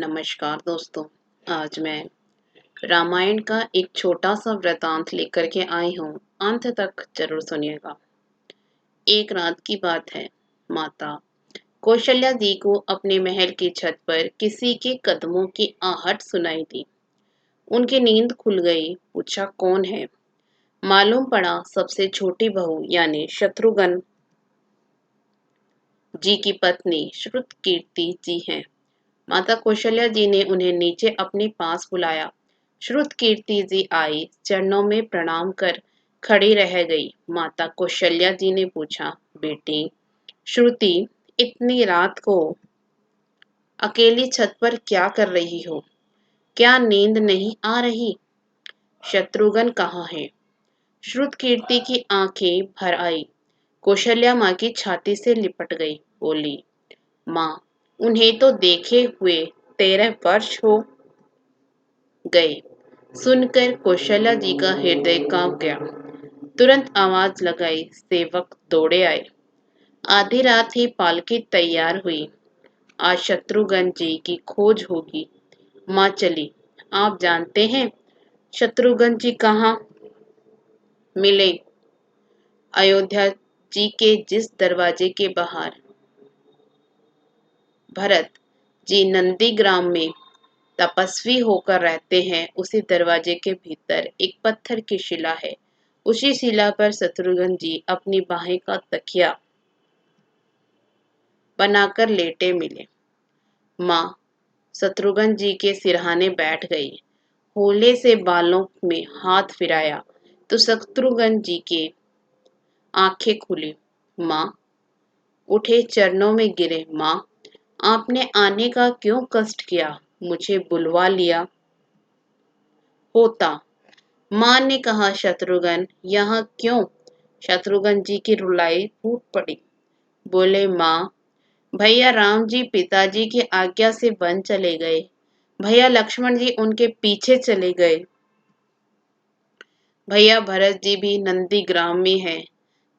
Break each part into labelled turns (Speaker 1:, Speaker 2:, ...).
Speaker 1: नमस्कार दोस्तों। आज मैं रामायण का एक छोटा सा वृतांत लेकर के आई हूँ। अंत तक जरूर सुनिएगा। एक रात की बात है। माता कौशल्या जी को अपने महल की छत पर किसी के कदमों की आहट सुनाई दी। उनकी नींद खुल गई। पूछा, कौन है? मालूम पड़ा सबसे छोटी बहू यानी शत्रुघ्न जी की पत्नी श्रुतकीर्ति जी हैं। माता कौशल्या जी ने उन्हें नीचे अपने पास बुलाया। श्रुतकीर्ति जी आई, चरणों में प्रणाम कर खड़ी रह गई। माता कौशल्या जी ने पूछा, बेटी श्रुति, इतनी रात को अकेली छत पर क्या कर रही हो? क्या नींद नहीं आ रही? शत्रुघ्न कहाँ है? श्रुतकीर्ति की आंखें भर आई। कौशल्या माँ की छाती से लिपट गई। बोली, माँ, उन्हें तो देखे हुए 13 वर्ष हो गए। सुनकर कौशल्या जी का हृदय कांप गया। तुरंत आवाज लगाई। सेवक दौड़े आए। आधी रात ही पालकी तैयार हुई। आज शत्रुघ्न जी की खोज होगी। माँ चली। आप जानते हैं शत्रुघ्न जी कहाँ मिले? अयोध्या जी के जिस दरवाजे के बाहर भरत जी नंदीग्राम में तपस्वी होकर रहते हैं, उसी दरवाजे के भीतर एक पत्थर की शिला है। उसी शिला पर शत्रुघ्न जी अपनी बाहें का तकिया बनाकर लेटे मिले। माँ शत्रुघ्न जी के सिरहाने बैठ गई। होले से बालों में हाथ फिराया तो शत्रुघ्न जी के आंखें खुली। माँ उठे, चरणों में गिरे। माँ, आपने आने का क्यों कष्ट किया? मुझे बुलवा लिया होता। माँ ने कहा, शत्रुघ्न यहाँ क्यों? शत्रुघ्न जी की रुलाई फूट पड़ी। बोले, माँ, भैया राम जी पिताजी की आज्ञा से वन चले गए। भैया लक्ष्मण जी उनके पीछे चले गए। भैया भरत जी भी नंदीग्राम में हैं।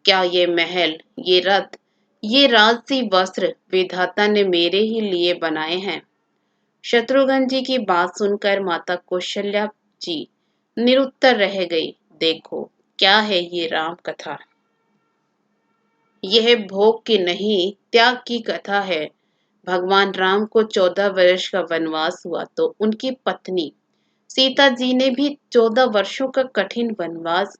Speaker 1: क्या ये महल, ये रथ, ये राजसी वस्त्र विधाता ने मेरे ही लिए बनाए हैं? शत्रुघ्न जी की बात सुनकर माता कौशल्या जी निरुत्तर रह गई। देखो, क्या है ये राम कथा? यह भोग की नहीं, त्याग की कथा है। भगवान राम को 14 वर्ष का वनवास हुआ तो उनकी पत्नी सीता जी ने भी 14 वर्षों का कठिन वनवास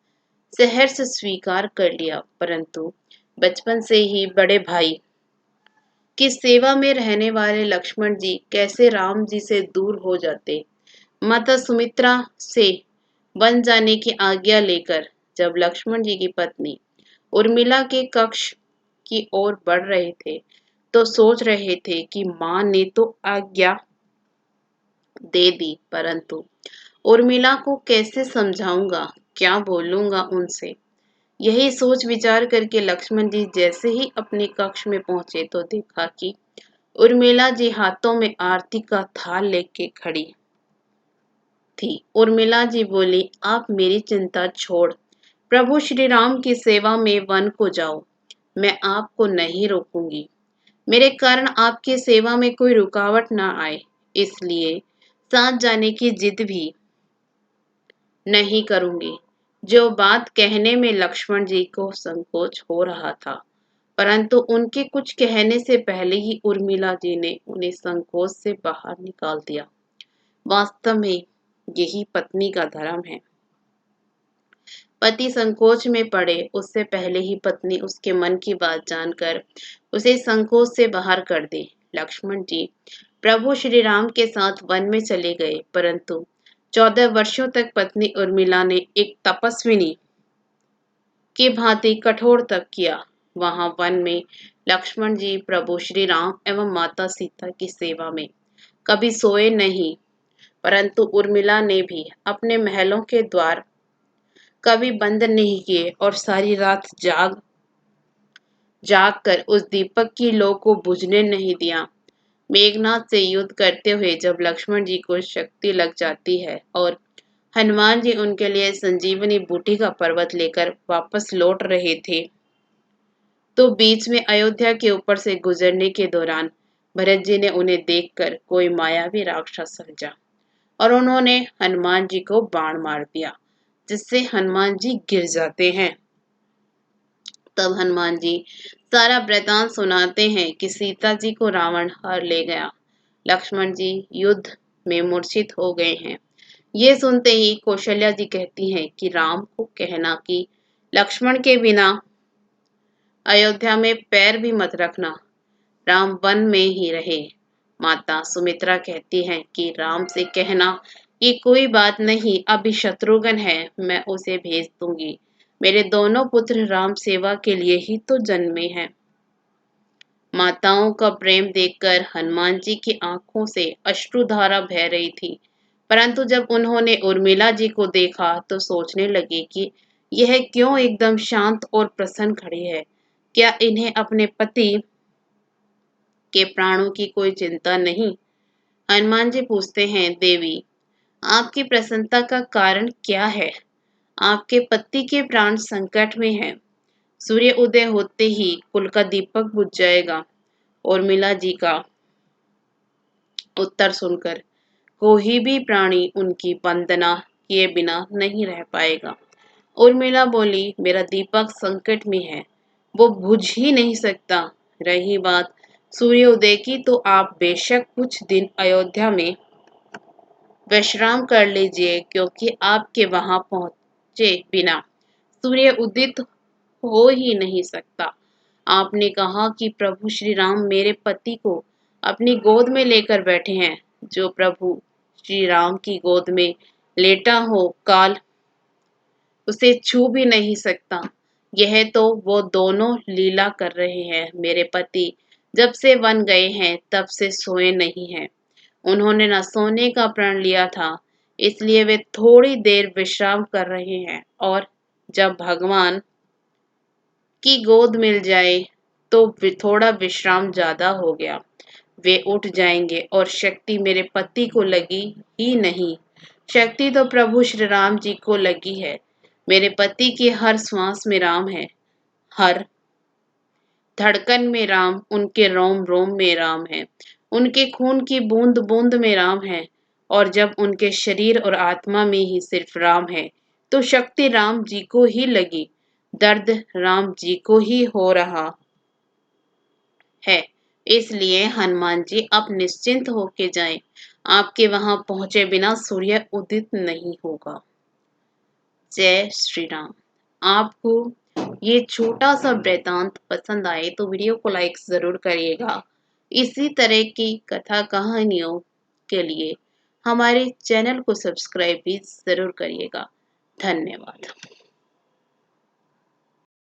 Speaker 1: सहर्ष स्वीकार कर लिया। परंतु बचपन से ही बड़े भाई की सेवा में रहने वाले लक्ष्मण जी कैसे राम जी से दूर हो जाते? माता सुमित्रा से वन जाने की आज्ञा लेकर जब लक्ष्मण जी की पत्नी उर्मिला के कक्ष की ओर बढ़ रहे थे तो सोच रहे थे कि मां ने तो आज्ञा दे दी, परंतु उर्मिला को कैसे समझाऊंगा, क्या बोलूंगा उनसे? यही सोच विचार करके लक्ष्मण जी जैसे ही अपने कक्ष में पहुंचे तो देखा कि उर्मिला जी हाथों में आरती का थाल लेके खड़ी थी। उर्मिला जी बोली, आप मेरी चिंता छोड़ प्रभु श्री राम की सेवा में वन को जाओ। मैं आपको नहीं रोकूंगी। मेरे कारण आपकी सेवा में कोई रुकावट ना आए, इसलिए साथ जाने की जिद भी नहीं करूंगी। जो बात कहने में लक्ष्मण जी को संकोच हो रहा था, परंतु उनके कुछ कहने से पहले ही उर्मिला जी ने उन्हें संकोच से बाहर निकाल दिया। वास्तव में यही पत्नी का धर्म है। पति संकोच में पड़े उससे पहले ही पत्नी उसके मन की बात जानकर उसे संकोच से बाहर कर दे। लक्ष्मण जी प्रभु श्री राम के साथ वन में चले गए, परंतु 14 वर्षों तक पत्नी उर्मिला ने एक तपस्विनी की भांति कठोर तप किया। वहां वन में लक्ष्मण जी प्रभु श्री राम एवं माता सीता की सेवा में कभी सोए नहीं, परंतु उर्मिला ने भी अपने महलों के द्वार कभी बंद नहीं किए और सारी रात जाग जाग कर उस दीपक की लौ को बुझने नहीं दिया। मेघनाथ से युद्ध करते हुए जब लक्ष्मण जी को शक्ति लग जाती है और हनुमान जी उनके लिए संजीवनी बूटी का पर्वत लेकर वापस लौट रहे थे, तो बीच में अयोध्या के ऊपर से गुजरने के दौरान भरत जी ने उन्हें देखकर कोई मायावी राक्षस समझा और उन्होंने हनुमान जी को बाण मार दिया, जिससे हनुमान जी गिर जाते हैं। तब हनुमान जी सारा वृतांत सुनाते हैं कि सीता जी को रावण हर ले गया। लक्ष्मण जी युद्ध में मूर्छित हो गए हैं। ये सुनते ही कौशल्या जी कहती हैं कि राम को कहना कि लक्ष्मण के बिना अयोध्या में पैर भी मत रखना, राम वन में ही रहे। माता सुमित्रा कहती हैं कि राम से कहना कि कोई बात नहीं, अभी शत्रुघ्न है, मैं उसे भेज दूंगी। मेरे दोनों पुत्र राम सेवा के लिए ही तो जन्मे हैं। माताओं का प्रेम देखकर हनुमान जी की आंखों से अश्रुधारा बह रही थी, परंतु जब उन्होंने उर्मिला जी को देखा तो सोचने लगे कि यह क्यों एकदम शांत और प्रसन्न खड़ी है। क्या इन्हें अपने पति के प्राणों की कोई चिंता नहीं? हनुमान जी पूछते हैं, देवी, आपकी प्रसन्नता का कारण क्या है? आपके पति के प्राण संकट में हैं। सूर्य उदय होते ही कुल का दीपक बुझ जाएगा। उर्मिला जी का उत्तर सुनकर कोई भी प्राणी उनकी वंदना किए बिना नहीं रह पाएगा। उर्मिला बोली, मेरा दीपक संकट में है, वो बुझ ही नहीं सकता। रही बात सूर्योदय की, तो आप बेशक कुछ दिन अयोध्या में विश्राम कर लीजिए, क्योंकि आपके वहां पहुंचे बिना सूर्य उदित हो ही नहीं सकता। आपने कहा कि प्रभु श्री राम मेरे पति को अपनी गोद में लेकर बैठे हैं। जो प्रभु श्री राम की गोद में लेटा हो, काल उसे छू भी नहीं सकता। यह तो वो दोनों लीला कर रहे हैं। मेरे पति जब से वन गए हैं तब से सोए नहीं हैं। उन्होंने न सोने का प्रण लिया था, इसलिए वे थोड़ी देर विश्राम कर रहे हैं, और जब भगवान की गोद मिल जाए तो थोड़ा विश्राम ज्यादा हो गया। वे उठ जाएंगे और शक्ति मेरे पति को लगी ही नहीं। शक्ति तो प्रभु श्री राम जी को लगी है। मेरे पति की हर श्वास में राम है, हर धड़कन में राम, उनके रोम रोम में राम है, उनके खून की बूंद बूंद में राम है। और जब उनके शरीर और आत्मा में ही सिर्फ राम है, तो शक्ति राम जी को ही लगी, दर्द राम जी को ही हो रहा है। इसलिए हनुमान जी आप निश्चिंत होके जाएं, आपके वहां पहुंचे बिना सूर्य उदित नहीं होगा। जय श्री राम। आपको ये छोटा सा वृतांत पसंद आए तो वीडियो को लाइक जरूर करिएगा। इसी तरह की कथा कहानियों के लिए हमारे चैनल को सब्सक्राइब भी जरूर करिएगा। धन्यवाद।